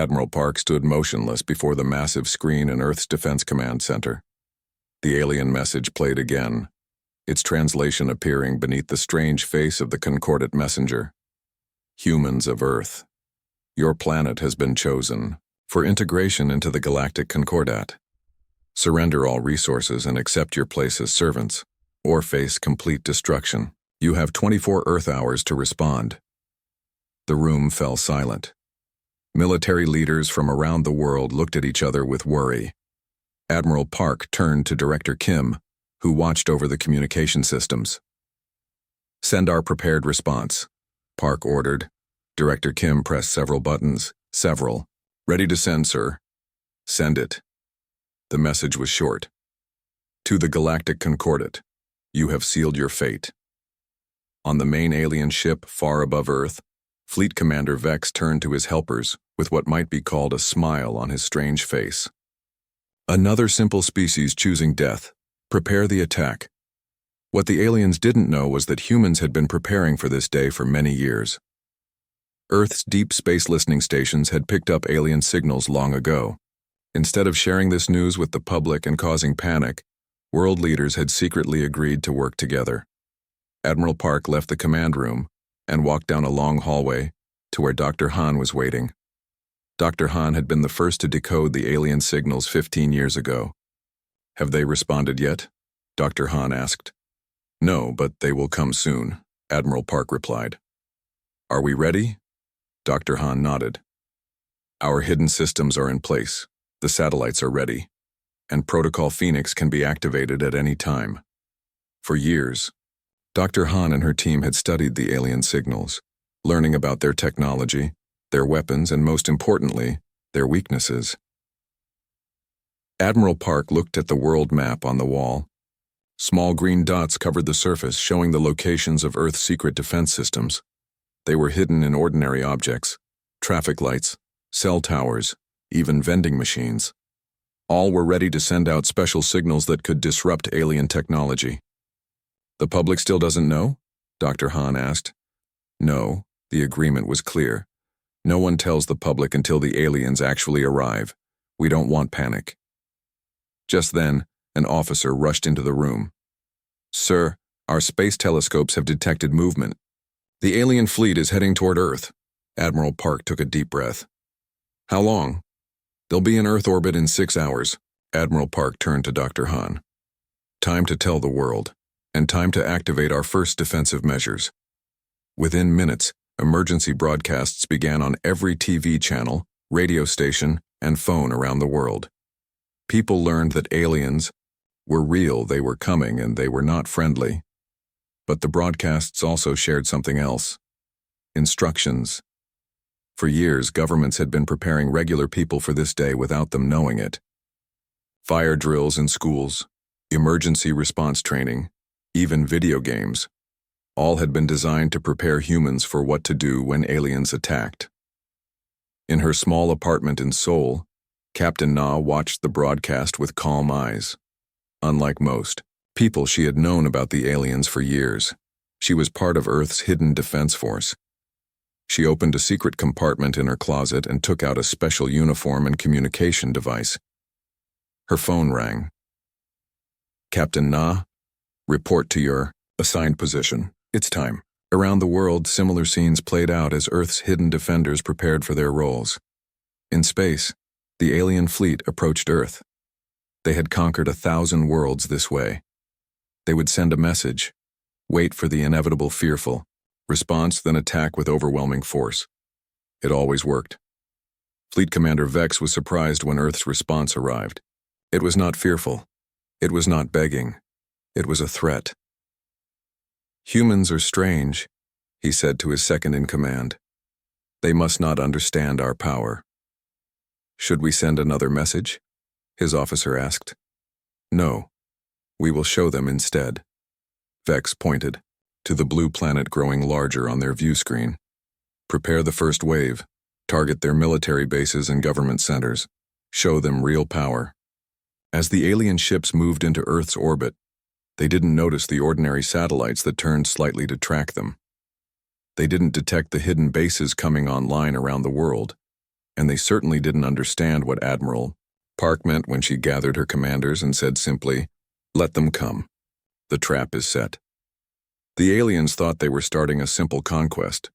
Admiral Park stood motionless before the massive screen in Earth's Defense Command Center. The alien message played again, its translation appearing beneath the strange face of the concordant messenger. Humans of Earth, your planet has been chosen for integration into the Galactic Concordat. Surrender all resources and accept your place as servants, or face complete destruction. You have 24 Earth hours to respond. The room fell silent. Military leaders from around the world looked at each other with worry. Admiral Park turned to Director Kim, who watched over the communication systems. "Send our prepared response," Park ordered. Director Kim pressed several buttons. "Several. Ready to send, sir." "Send it." The message was short. "To the Galactic Concordat, you have sealed your fate." On the main alien ship far above Earth, Fleet Commander Vex turned to his helpers with what might be called a smile on his strange face. "Another simple species choosing death. Prepare the attack." What the aliens didn't know was that humans had been preparing for this day for many years. Earth's deep space listening stations had picked up alien signals long ago. Instead of sharing this news with the public and causing panic, world leaders had secretly agreed to work together. Admiral Park left the command room and walked down a long hallway to where Dr. Han was waiting. Dr. Han had been the first to decode the alien signals 15 years ago. "Have they responded yet?" Dr. Han asked. "No, but they will come soon," Admiral Park replied. "Are we ready?" Dr. Han nodded. "Our hidden systems are in place, the satellites are ready, and Protocol Phoenix can be activated at any time." For years, Dr. Han and her team had studied the alien signals, learning about their technology, their weapons, and most importantly, their weaknesses. Admiral Park looked at the world map on the wall. Small green dots covered the surface, showing the locations of Earth's secret defense systems. They were hidden in ordinary objects, traffic lights, cell towers, even vending machines. All were ready to send out special signals that could disrupt alien technology. "The public still doesn't know?" Dr. Han asked. "No, the agreement was clear. No one tells the public until the aliens actually arrive. We don't want panic." Just then, an officer rushed into the room. "Sir, our space telescopes have detected movement. The alien fleet is heading toward Earth." Admiral Park took a deep breath. "How long?" "They'll be in Earth orbit in 6 hours." Admiral Park turned to Dr. Han. "Time to tell the world, and time to activate our first defensive measures." Within minutes, emergency broadcasts began on every TV channel, radio station, and phone around the world. People learned that aliens were real, they were coming, and they were not friendly. But the broadcasts also shared something else: instructions. For years, governments had been preparing regular people for this day without them knowing it. Fire drills in schools, emergency response training, even video games. All had been designed to prepare humans for what to do when aliens attacked. In her small apartment in Seoul, Captain Na watched the broadcast with calm eyes. Unlike most people, she had known about the aliens for years. She was part of Earth's hidden defense force. She opened a secret compartment in her closet and took out a special uniform and communication device. Her phone rang. "Captain Na, report to your assigned position. It's time." Around the world, similar scenes played out as Earth's hidden defenders prepared for their roles. In space, the alien fleet approached Earth. They had conquered 1,000 worlds this way. They would send a message, wait for the inevitable fearful response, then attack with overwhelming force. It always worked. Fleet Commander Vex was surprised when Earth's response arrived. It was not fearful. It was not begging. It was a threat. "Humans are strange," he said to his second-in-command. "They must not understand our power." "Should we send another message?" his officer asked. "No. We will show them instead." Vex pointed to the blue planet growing larger on their view screen. "Prepare the first wave. Target their military bases and government centers. Show them real power." As the alien ships moved into Earth's orbit, they didn't notice the ordinary satellites that turned slightly to track them. They didn't detect the hidden bases coming online around the world. and they certainly didn't understand what Admiral Park meant when she gathered her commanders and said simply, "Let them come. The trap is set." The aliens thought they were starting a simple conquest.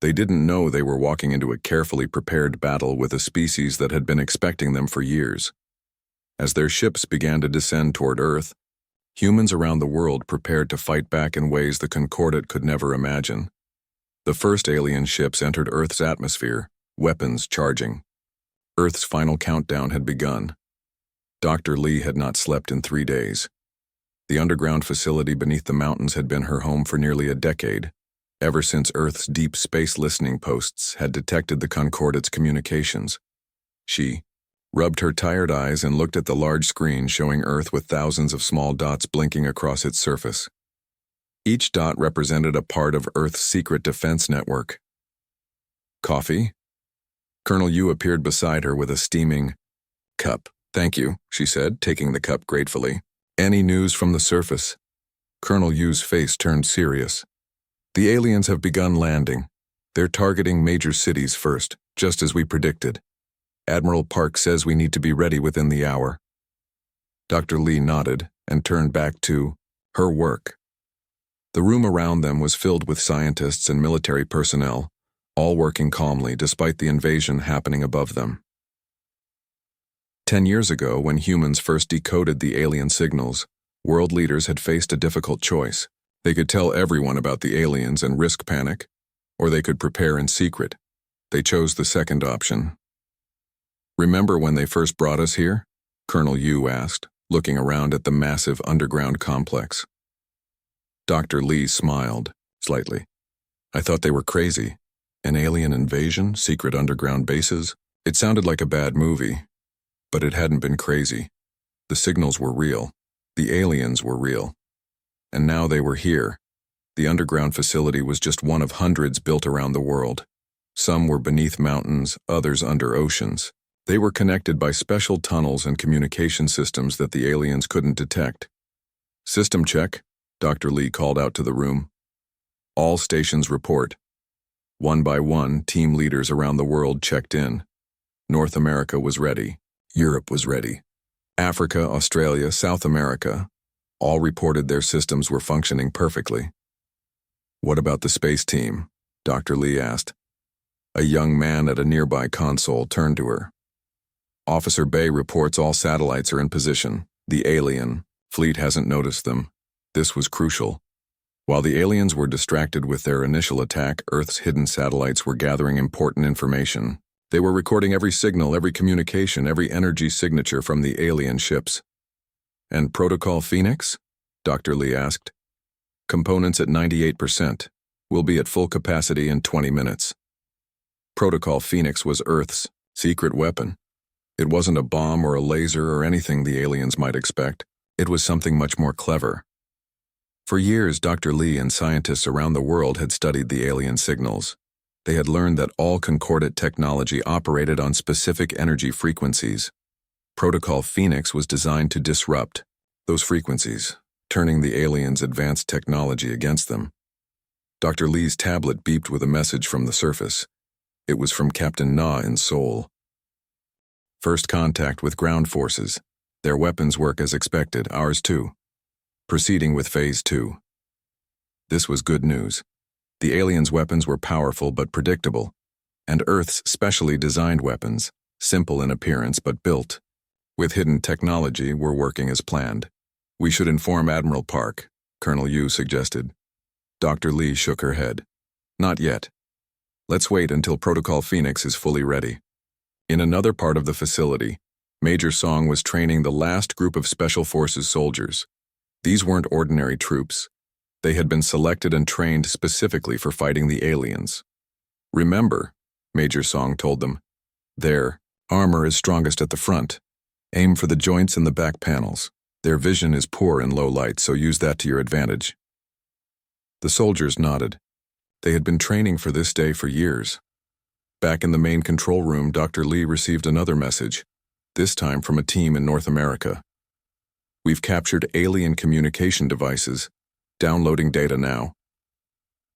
They didn't know they were walking into a carefully prepared battle with a species that had been expecting them for years. As their ships began to descend toward Earth, humans around the world prepared to fight back in ways the Concordat could never imagine. The first alien ships entered Earth's atmosphere, weapons charging. Earth's final countdown had begun. Dr. Lee had not slept in 3 days. The underground facility beneath the mountains had been her home for nearly a decade, ever since Earth's deep space listening posts had detected the Concordat's communications. She rubbed her tired eyes and looked at the large screen showing Earth with thousands of small dots blinking across its surface. Each dot represented a part of Earth's secret defense network. "Coffee?" Colonel Yu appeared beside her with a steaming cup. "Thank you," she said, taking the cup gratefully. "Any news from the surface?" Colonel Yu's face turned serious. "The aliens have begun landing. They're targeting major cities first, just as we predicted. Admiral Park says we need to be ready within the hour." Dr. Lee nodded and turned back to her work. The room around them was filled with scientists and military personnel, all working calmly despite the invasion happening above them. 10 years ago, when humans first decoded the alien signals, world leaders had faced a difficult choice. They could tell everyone about the aliens and risk panic, or they could prepare in secret. They chose the second option. "Remember when they first brought us here?" Colonel Yu asked, looking around at the massive underground complex. Dr. Lee smiled, slightly. "I thought they were crazy. An alien invasion, secret underground bases. It sounded like a bad movie, but it hadn't been crazy. The signals were real. The aliens were real. And now they were here. The underground facility was just one of hundreds built around the world. Some were beneath mountains, others under oceans. They were connected by special tunnels and communication systems that the aliens couldn't detect. "System check," Dr. Lee called out to the room. "All stations report." One by one, team leaders around the world checked in. North America was ready. Europe was ready. Africa, Australia, South America, all reported their systems were functioning perfectly. "What about the space team?" Dr. Lee asked. A young man at a nearby console turned to her. "Officer Bay reports all satellites are in position. The alien fleet hasn't noticed them." This was crucial. While the aliens were distracted with their initial attack, Earth's hidden satellites were gathering important information. They were recording every signal, every communication, every energy signature from the alien ships. "And Protocol Phoenix?" Dr. Lee asked. "Components at 98%. We'll be at full capacity in 20 minutes. Protocol Phoenix was Earth's secret weapon. It wasn't a bomb or a laser or anything the aliens might expect. It was something much more clever. For years, Dr. Lee and scientists around the world had studied the alien signals. They had learned that all Concordat technology operated on specific energy frequencies. Protocol Phoenix was designed to disrupt those frequencies, turning the aliens' advanced technology against them. Dr. Lee's tablet beeped with a message from the surface. It was from Captain Na in Seoul. "First contact with ground forces. Their weapons work as expected, ours too. Proceeding with Phase 2. This was good news. The aliens' weapons were powerful but predictable, and Earth's specially designed weapons, simple in appearance but built with hidden technology, were working as planned. "We should inform Admiral Park," Colonel Yu suggested. Dr. Lee shook her head. "Not yet. Let's wait until Protocol Phoenix is fully ready." In another part of the facility, Major Song was training the last group of Special Forces soldiers. These weren't ordinary troops. They had been selected and trained specifically for fighting the aliens. "Remember," Major Song told them, "their armor is strongest at the front. Aim for the joints in the back panels. Their vision is poor in low light, so use that to your advantage." The soldiers nodded. They had been training for this day for years. Back in the main control room, Dr. Lee received another message, this time from a team in North America. "We've captured alien communication devices. Downloading data now."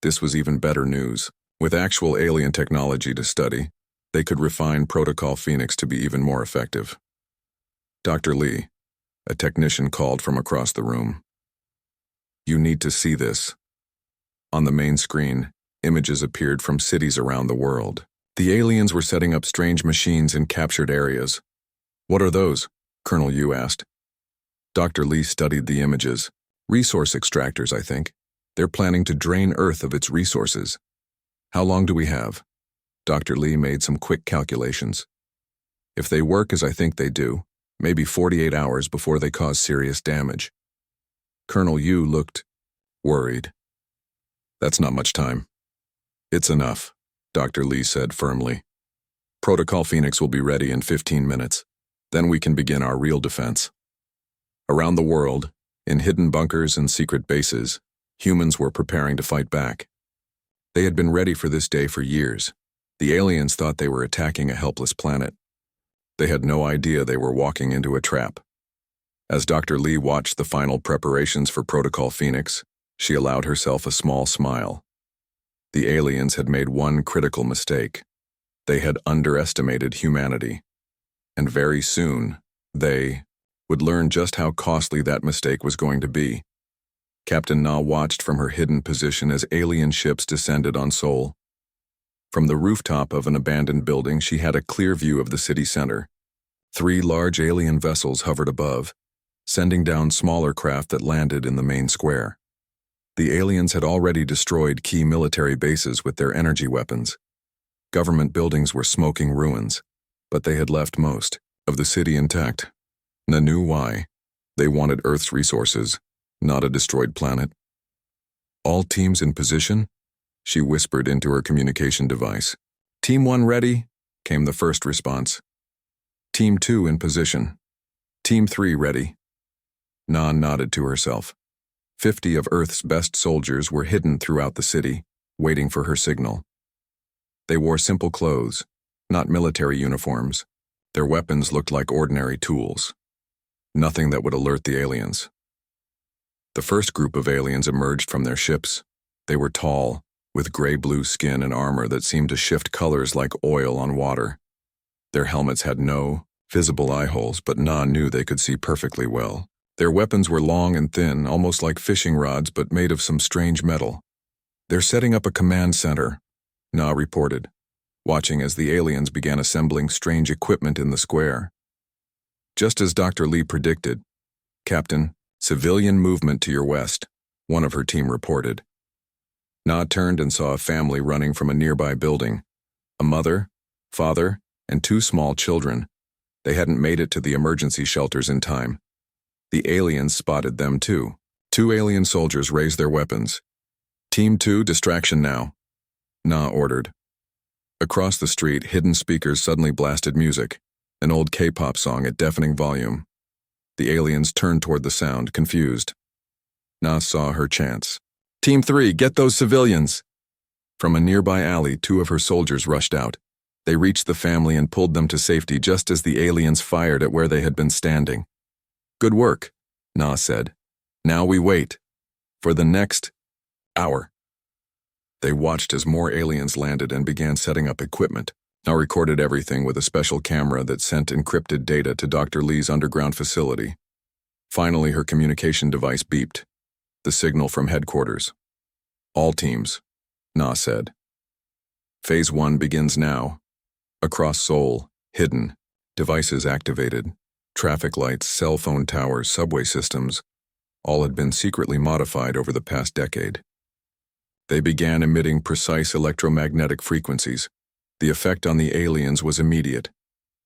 This was even better news. With actual alien technology to study, They could refine Protocol Phoenix to be even more effective. Dr. Lee, a technician called from across the room. You need to see this. On the main screen, images appeared from cities around the world. The aliens were setting up strange machines in captured areas. What are those? Colonel Yu asked. Dr. Lee studied the images. Resource extractors, I think. They're planning to drain Earth of its resources. How long do we have? Dr. Lee made some quick calculations. If they work as I think they do, maybe 48 hours before they cause serious damage. Colonel Yu looked worried. That's not much time. It's enough, Dr. Lee said firmly. Protocol Phoenix will be ready in 15 minutes. Then we can begin our real defense. Around the world, in hidden bunkers and secret bases, humans were preparing to fight back. They had been ready for this day for years. The aliens thought they were attacking a helpless planet. They had no idea they were walking into a trap. As Dr. Lee watched the final preparations for Protocol Phoenix, she allowed herself a small smile. The aliens had made one critical mistake. They had underestimated humanity. And very soon, they would learn just how costly that mistake was going to be. Captain Na watched from her hidden position as alien ships descended on Seoul. From the rooftop of an abandoned building, she had a clear view of the city center. 3 large alien vessels hovered above, sending down smaller craft that landed in the main square. The aliens had already destroyed key military bases with their energy weapons. Government buildings were smoking ruins, but they had left most of the city intact. Na knew why. They wanted Earth's resources, not a destroyed planet. All teams in position? She whispered into her communication device. Team 1 ready? Came the first response. Team 2 in position. Team 3 ready. Na nodded to herself. 50 of Earth's best soldiers were hidden throughout the city, waiting for her signal. They wore simple clothes, not military uniforms. Their weapons looked like ordinary tools. Nothing that would alert the aliens. The first group of aliens emerged from their ships. They were tall, with gray-blue skin and armor that seemed to shift colors like oil on water. Their helmets had no visible eye holes, but Na knew they could see perfectly well. Their weapons were long and thin, almost like fishing rods, but made of some strange metal. They're setting up a command center, Na reported, watching as the aliens began assembling strange equipment in the square. Just as Dr. Lee predicted, Captain, civilian movement to your west, one of her team reported. Na turned and saw a family running from a nearby building. A mother, father, and 2 small children. They hadn't made it to the emergency shelters in time. The aliens spotted them too. 2 alien soldiers raised their weapons. Team 2, distraction now, Na ordered. Across the street, hidden speakers suddenly blasted music, an old K-pop song at deafening volume. The aliens turned toward the sound, confused. Na saw her chance. Team 3, get those civilians! From a nearby alley, 2 of her soldiers rushed out. They reached the family and pulled them to safety just as the aliens fired at where they had been standing. Good work, Na said. Now we wait. For the next hour. They watched as more aliens landed and began setting up equipment. Na recorded everything with a special camera that sent encrypted data to Dr. Lee's underground facility. Finally, her communication device beeped. The signal from headquarters. All teams, Na said. Phase 1 begins now. Across Seoul, hidden, devices activated. Traffic lights, cell phone towers, subway systems, all had been secretly modified over the past decade. They began emitting precise electromagnetic frequencies. The effect on the aliens was immediate.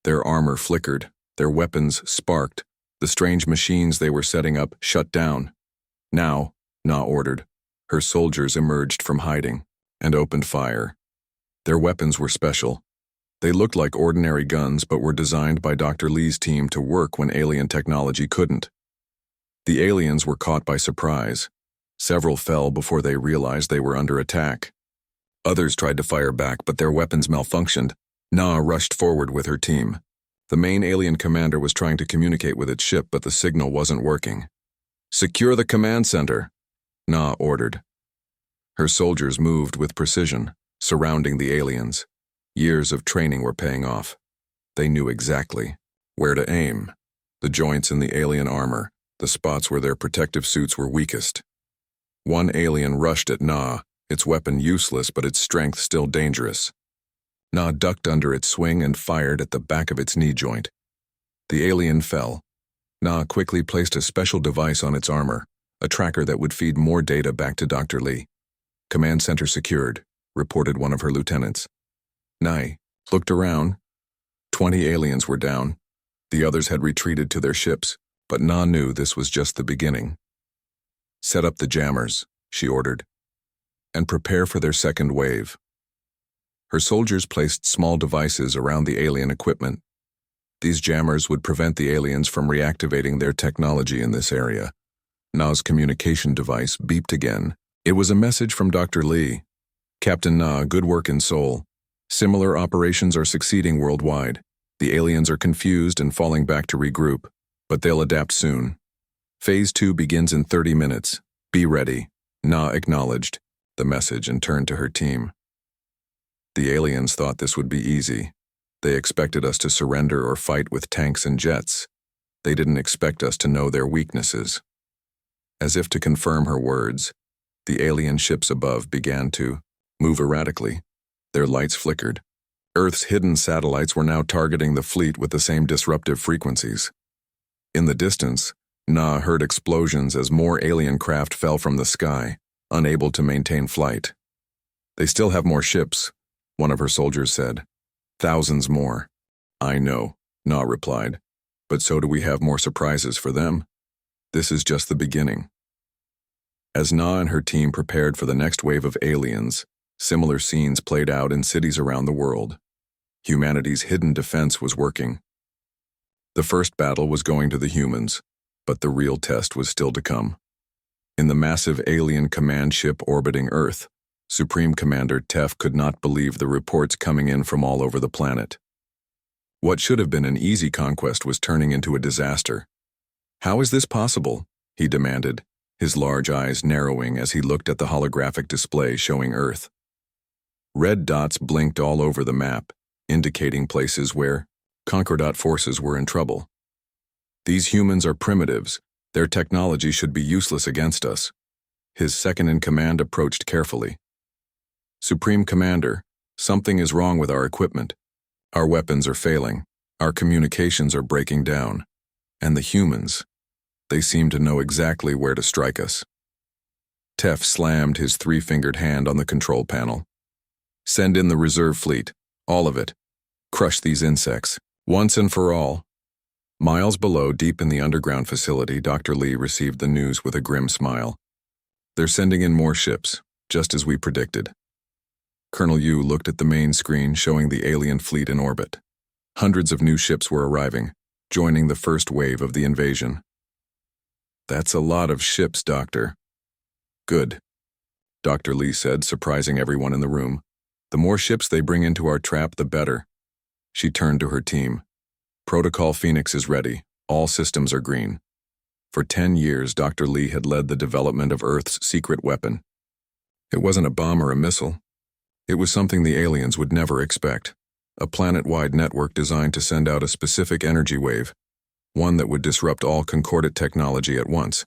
Their armor flickered, their weapons sparked, the strange machines they were setting up shut down. Now, Na ordered. Her soldiers emerged from hiding and opened fire. Their weapons were special. They looked like ordinary guns but were designed by Dr. Lee's team to work when alien technology couldn't. The aliens were caught by surprise. Several fell before they realized they were under attack. Others tried to fire back, but their weapons malfunctioned. Na rushed forward with her team. The main alien commander was trying to communicate with its ship, but the signal wasn't working. Secure the command center, Na ordered. Her soldiers moved with precision, surrounding the aliens. Years of training were paying off. They knew exactly where to aim. The joints in the alien armor, the spots where their protective suits were weakest. One alien rushed at Na, its weapon useless but its strength still dangerous. Na ducked under its swing and fired at the back of its knee joint. The alien fell. Na quickly placed a special device on its armor, a tracker that would feed more data back to Dr. Lee. "Command center secured," reported one of her lieutenants. Nai looked around. 20 aliens were down. The others had retreated to their ships, but Na knew this was just the beginning. "Set up the jammers," she ordered, "and prepare for their second wave." Her soldiers placed small devices around the alien equipment. These jammers would prevent the aliens from reactivating their technology in this area. Na's communication device beeped again. It was a message from Dr. Lee. "Captain Na, good work in Seoul. Similar operations are succeeding worldwide. The aliens are confused and falling back to regroup, but they'll adapt soon. Phase 2 begins in 30 minutes. Be ready." Na acknowledged the message and turned to her team. The aliens thought this would be easy. They expected us to surrender or fight with tanks and jets. They didn't expect us to know their weaknesses. As if to confirm her words, the alien ships above began to move erratically. Their lights flickered. Earth's hidden satellites were now targeting the fleet with the same disruptive frequencies. In the distance, Na heard explosions as more alien craft fell from the sky, unable to maintain flight. "They still have more ships," one of her soldiers said. "Thousands more." "I know," Na replied, "but so do we have more surprises for them. This is just the beginning." As Na and her team prepared for the next wave of aliens, similar scenes played out in cities around the world. Humanity's hidden defense was working. The first battle was going to the humans, but the real test was still to come. In the massive alien command ship orbiting Earth, Supreme Commander Tef could not believe the reports coming in from all over the planet. What should have been an easy conquest was turning into a disaster. "How is this possible?" he demanded, his large eyes narrowing as he looked at the holographic display showing Earth. Red dots blinked all over the map, indicating places where Concordat forces were in trouble. "These humans are primitives. Their technology should be useless against us." His second-in-command approached carefully. "Supreme Commander, something is wrong with our equipment. Our weapons are failing. Our communications are breaking down. And the humans, they seem to know exactly where to strike us." Tef slammed his three-fingered hand on the control panel. "Send in the reserve fleet, all of it. Crush these insects, once and for all." Miles below, deep in the underground facility, Dr. Lee received the news with a grim smile. "They're sending in more ships, just as we predicted." Colonel Yu looked at the main screen showing the alien fleet in orbit. Hundreds of new ships were arriving, joining the first wave of the invasion. "That's a lot of ships, Doctor." "Good," Dr. Lee said, surprising everyone in the room. "The more ships they bring into our trap, the better." She turned to her team. "Protocol Phoenix is ready. All systems are green." For 10 years, Dr. Lee had led the development of Earth's secret weapon. It wasn't a bomb or a missile. It was something the aliens would never expect. A planet-wide network designed to send out a specific energy wave, one that would disrupt all concordant technology at once.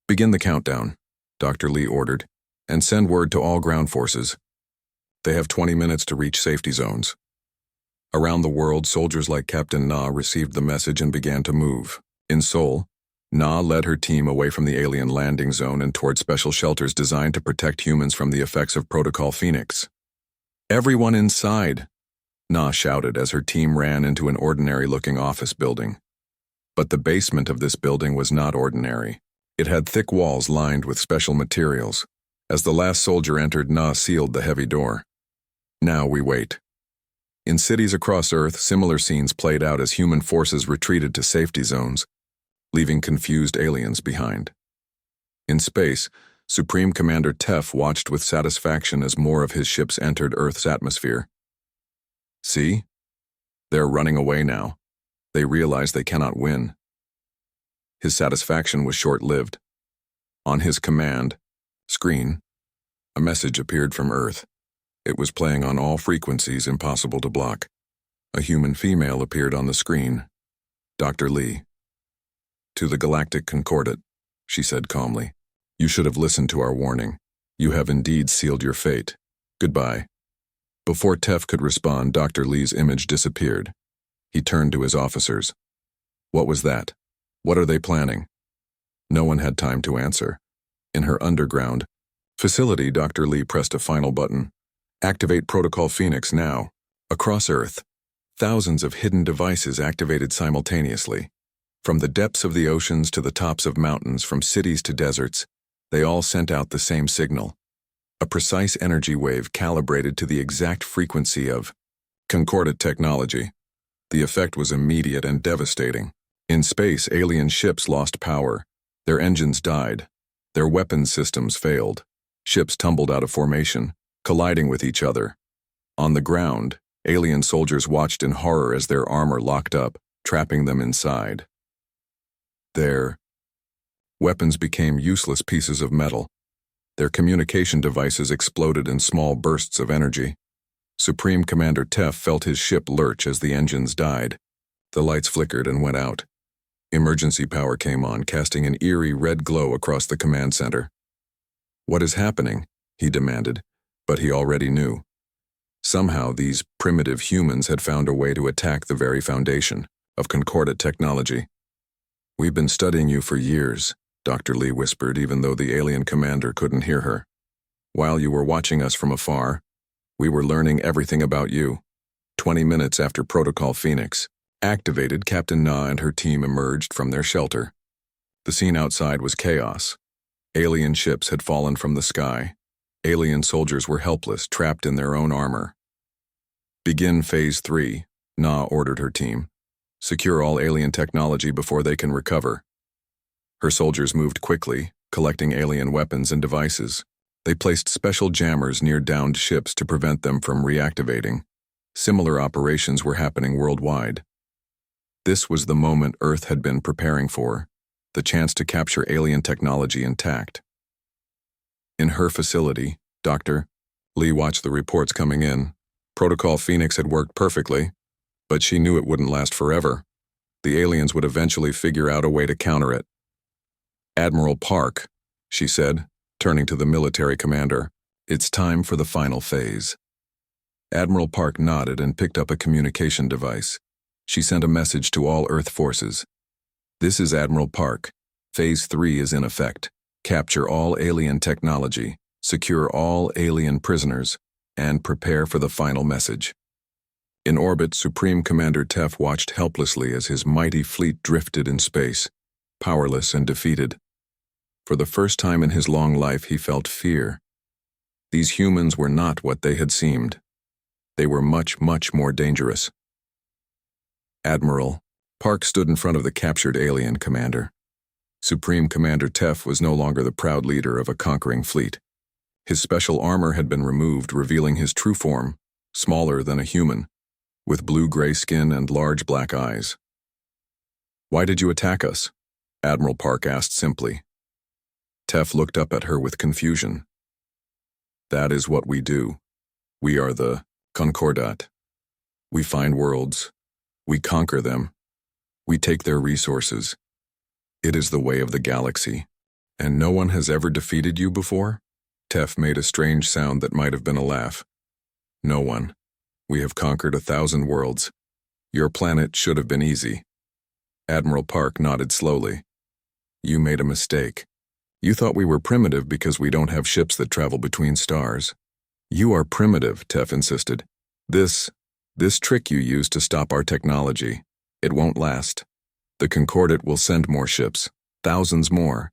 "Begin the countdown," Dr. Lee ordered, "and send word to all ground forces. They have 20 minutes to reach safety zones." Around the world, soldiers like Captain Na received the message and began to move. In Seoul, Na led her team away from the alien landing zone and toward special shelters designed to protect humans from the effects of Protocol Phoenix. "Everyone inside!" Na shouted as her team ran into an ordinary-looking office building. But the basement of this building was not ordinary. It had thick walls lined with special materials. As the last soldier entered, Na sealed the heavy door. "Now we wait." In cities across Earth, similar scenes played out as human forces retreated to safety zones, leaving confused aliens behind. In space, Supreme Commander Tef watched with satisfaction as more of his ships entered Earth's atmosphere. "See? They're running away now. They realize they cannot win." His satisfaction was short-lived. On his command screen, a message appeared from Earth. It was playing on all frequencies impossible to block. A human female appeared on the screen. Dr. Lee. "To the Galactic Concordate," she said calmly. "You should have listened to our warning. You have indeed sealed your fate. Goodbye." Before Tef could respond, Dr. Lee's image disappeared. He turned to his officers. "What was that? What are they planning?" No one had time to answer. In her underground facility, Dr. Lee pressed a final button. "Activate Protocol Phoenix now." Across Earth, thousands of hidden devices activated simultaneously. From the depths of the oceans to the tops of mountains, from cities to deserts, they all sent out the same signal. A precise energy wave calibrated to the exact frequency of concordate technology. The effect was immediate and devastating. In space, alien ships lost power. Their engines died. Their weapons systems failed. Ships tumbled out of formation, colliding with each other. On the ground, alien soldiers watched in horror as their armor locked up, trapping them inside. Their weapons became useless pieces of metal. Their communication devices exploded in small bursts of energy. Supreme Commander Tef felt his ship lurch as the engines died. The lights flickered and went out. Emergency power came on, casting an eerie red glow across the command center. "What is happening?" he demanded, but he already knew. Somehow these primitive humans had found a way to attack the very foundation of concordate technology. "We've been studying you for years," Dr. Lee whispered, even though the alien commander couldn't hear her. "While you were watching us from afar, we were learning everything about you." 20 minutes after Protocol Phoenix activated, Captain Na and her team emerged from their shelter. The scene outside was chaos. Alien ships had fallen from the sky. Alien soldiers were helpless, trapped in their own armor. "Begin Phase 3, Na ordered her team. "Secure all alien technology before they can recover." Her soldiers moved quickly, collecting alien weapons and devices. They placed special jammers near downed ships to prevent them from reactivating. Similar operations were happening worldwide. This was the moment Earth had been preparing for, the chance to capture alien technology intact. In her facility, Dr. Lee watched the reports coming in. Protocol Phoenix had worked perfectly, but she knew it wouldn't last forever. The aliens would eventually figure out a way to counter it. "Admiral Park," she said, turning to the military commander, "it's time for the final phase." Admiral Park nodded and picked up a communication device. She sent a message to all Earth forces. "This is Admiral Park. Phase 3 is in effect. Capture all alien technology, secure all alien prisoners, and prepare for the final message." In orbit, Supreme Commander Tef watched helplessly as his mighty fleet drifted in space, powerless and defeated. For the first time in his long life, he felt fear. These humans were not what they had seemed. They were much, much more dangerous. "Admiral," Park stood in front of the captured alien commander. Supreme Commander Tef was no longer the proud leader of a conquering fleet. His special armor had been removed, revealing his true form, smaller than a human, with blue-gray skin and large black eyes. "Why did you attack us?" Admiral Park asked simply. Tef looked up at her with confusion. "That is what we do. We are the Concordat. We find worlds. We conquer them. We take their resources. It is the way of the galaxy. And no one has ever defeated you before?" Tef made a strange sound that might have been a laugh. "No one. We have conquered 1,000 worlds. Your planet should have been easy." Admiral Park nodded slowly. "You made a mistake. You thought we were primitive because we don't have ships that travel between stars." "You are primitive," Tef insisted. This trick you used to stop our technology. It won't last. The Concordate will send more ships, thousands more.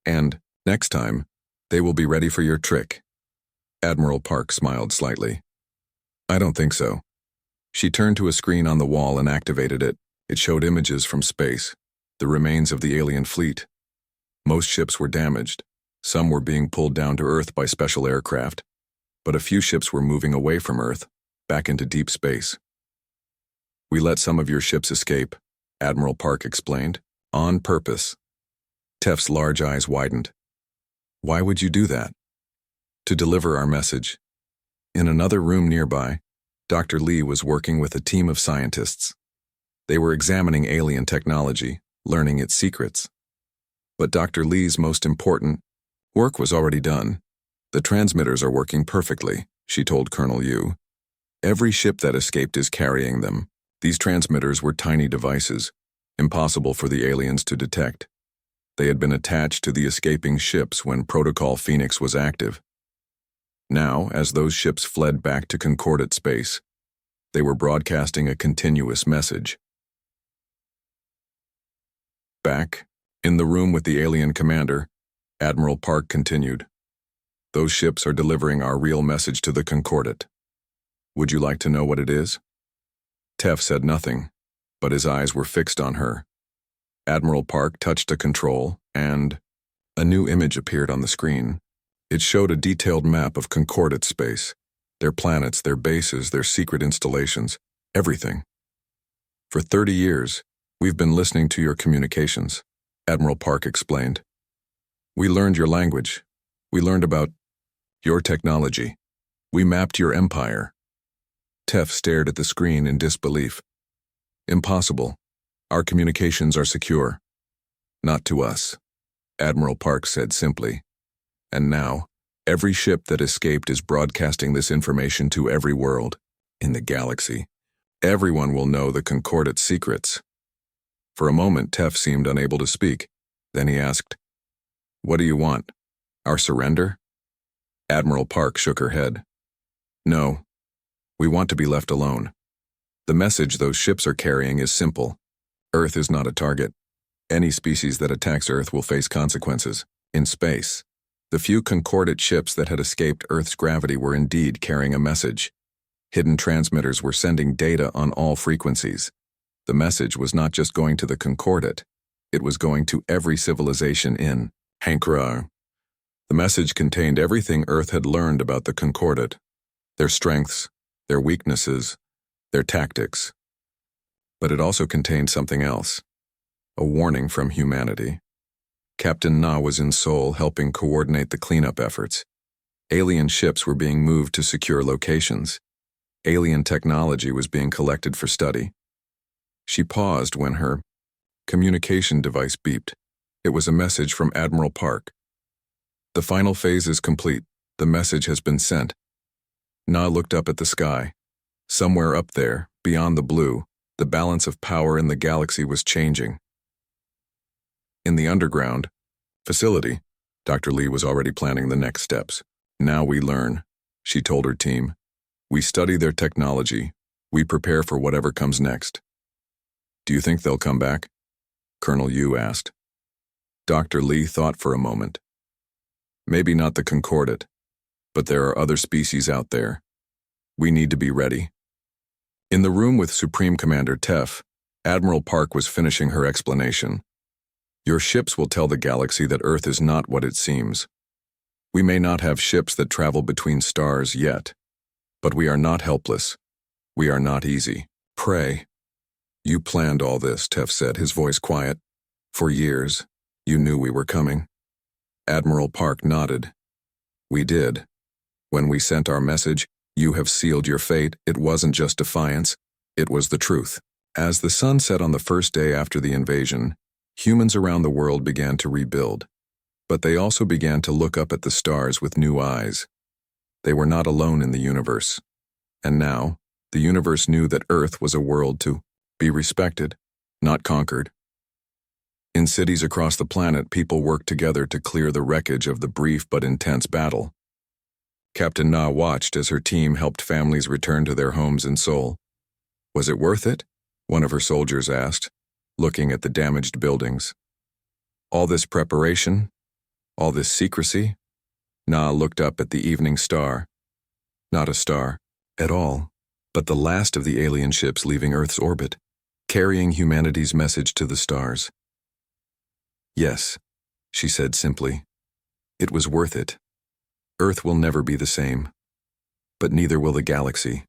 And, next time, they will be ready for your trick." Admiral Park smiled slightly. "I don't think so." She turned to a screen on the wall and activated it. It showed images from space, the remains of the alien fleet. Most ships were damaged. Some were being pulled down to Earth by special aircraft, but a few ships were moving away from Earth, back into deep space. "We let some of your ships escape," Admiral Park explained, "on purpose." Tef's large eyes widened. "Why would you do that?" "To deliver our message. In another room nearby, Dr. Lee was working with a team of scientists. They were examining alien technology, learning its secrets. But Dr. Lee's most important work was already done. The transmitters are working perfectly, she told Colonel Yu. Every ship that escaped is carrying them. These transmitters were tiny devices, impossible for the aliens to detect. They had been attached to the escaping ships when Protocol Phoenix was active. Now, as those ships fled back to concordate space, they were broadcasting a continuous message. Back, in the room with the alien commander, Admiral Park continued. Those ships are delivering our real message to the concordate. Would you like to know what it is? Tef said nothing, but his eyes were fixed on her. Admiral Park touched a control, and a new image appeared on the screen. It showed a detailed map of concordate space, their planets, their bases, their secret installations, everything. For 30 years, we've been listening to your communications, Admiral Park explained. We learned your language. We learned about your technology. We mapped your empire. Tef stared at the screen in disbelief. Impossible. Our communications are secure. Not to us, Admiral Park said simply. And now, every ship that escaped is broadcasting this information to every world in the galaxy. Everyone will know the concordate secrets. For a moment, Tef seemed unable to speak. Then he asked, "What do you want? Our surrender?" Admiral Park shook her head. "No. We want to be left alone. The message those ships are carrying is simple. Earth is not a target. Any species that attacks Earth will face consequences. In space, the few concordate ships that had escaped Earth's gravity were indeed carrying a message. Hidden transmitters were sending data on all frequencies. The message was not just going to the concordate. It was going to every civilization in Hankra. The message contained everything Earth had learned about the concordate, their strengths, their weaknesses, their tactics. But it also contained something else, a warning from humanity. Captain Na was in Seoul helping coordinate the cleanup efforts. Alien ships were being moved to secure locations. Alien technology was being collected for study. She paused when her communication device beeped. It was a message from Admiral Park. The final phase is complete. The message has been sent. Na looked up at the sky. Somewhere up there, beyond the blue, the balance of power in the galaxy was changing. In the underground facility, Dr. Lee was already planning the next steps. Now we learn, she told her team. We study their technology. We prepare for whatever comes next. Do you think they'll come back? Colonel Yu asked. Dr. Lee thought for a moment. Maybe not the concordate, but there are other species out there. We need to be ready. In the room with Supreme Commander Tef, Admiral Park was finishing her explanation. Your ships will tell the galaxy that Earth is not what it seems. We may not have ships that travel between stars yet, but we are not helpless. We are not easy. Pray. You planned all this, Tef said, his voice quiet. For years, you knew we were coming. Admiral Park nodded. We did. When we sent our message, you have sealed your fate. It wasn't just defiance, it was the truth. As the sun set on the first day after the invasion, humans around the world began to rebuild. But they also began to look up at the stars with new eyes. They were not alone in the universe. And now, the universe knew that Earth was a world to be respected, not conquered. In cities across the planet, people worked together to clear the wreckage of the brief but intense battle. Captain Na watched as her team helped families return to their homes in Seoul. Was it worth it? One of her soldiers asked, looking at the damaged buildings. All this preparation? All this secrecy? Na looked up at the evening star. Not a star, at all, but the last of the alien ships leaving Earth's orbit, carrying humanity's message to the stars. Yes, she said simply. It was worth it. Earth will never be the same, but neither will the galaxy.